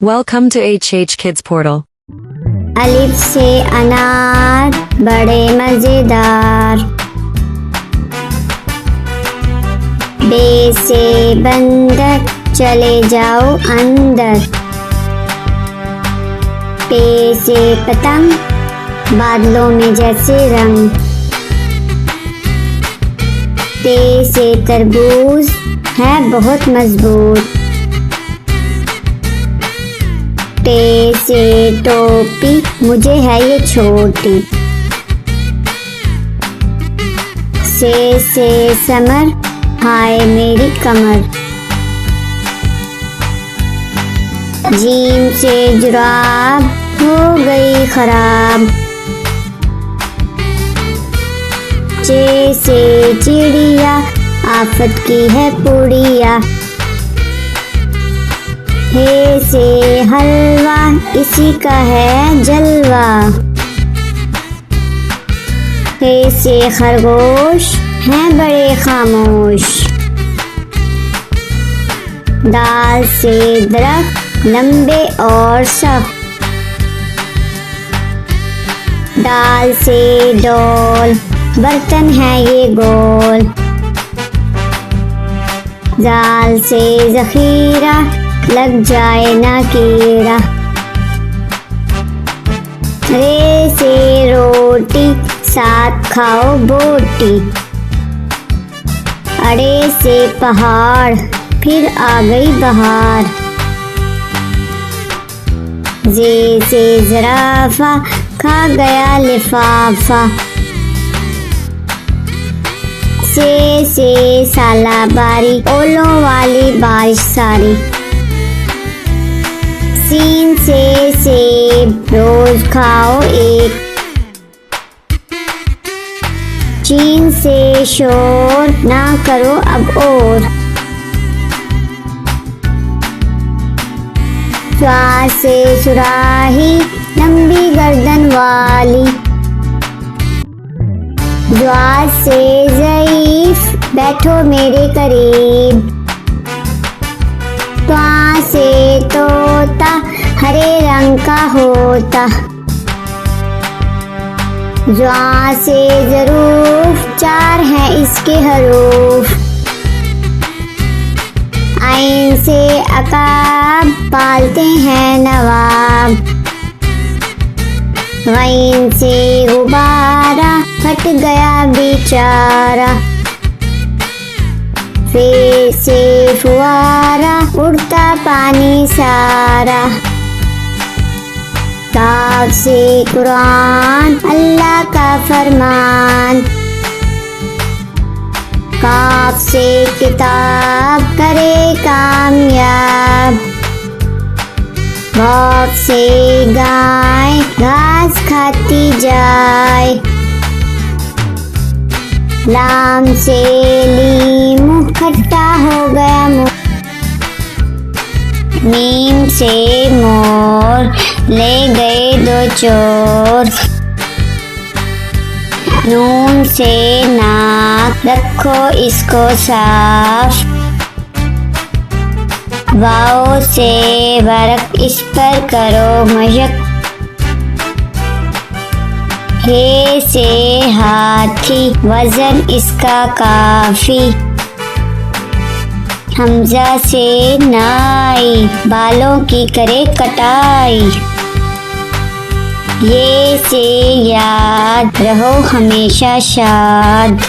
Welcome to HH Kids Portal. अलिफ से अनार बड़े मजेदार। बे से बंदर चले जाओ अंदर। पे से पतंग बादलों में जैसे रंग। ते से तरबूज है बहुत मजबूत। टे से टोपी मुझे है ये छोटी। से समर हाय मेरी कमर। जीम से जुराब हो गई खराब। चे से चिड़िया आफत की है पुड़िया। हे से हलवा इसी का है जलवा। हे से खरगोश हैं बड़े खामोश। दाल से दरख्त लंबे और सख्त। दाल से डोल बर्तन है ये गोल। दाल से जखीरा लग जाए ना कीड़ा। रे से रोटी साथ खाओ बोटी। अड़े से पहाड़ फिर आ गई बहार। जे से जराफा खा गया लिफाफा। से सालाबारी ओलों वाली बारिश सारी। सीन से सेब रोज खाओ एक। चीन से शोर ना करो अब और। स्वा से सुराही लंबी गर्दन वाली। ज्वा से ज़ईफ बैठो मेरे करीब। त्वा से तोता हरे रंग का होता। ज्वा से ज़रूफ चार हैं इसके हरूफ। आइन से अकाब पालते हैं नवाब। गैन से गुब्बारा फट गया बेचारा। फे से फुआरा उड़ता पानी सारा। काफ से कुरान अल्लाह का फरमान। काफ से किताब करे कामयाब। काफ से गाय घास खाती जाए। लाम से लीमू खट्टा हो गया मुँह। मीम से मोर ले गए दो चोर। नून से नाक रखो इसको साफ। वाओ से वर्क इस पर करो मशक। हे से हाथी वजन इसका काफी। हमजा से नाई बालों की करे कटाई। ये से याद रहो हमेशा शाद।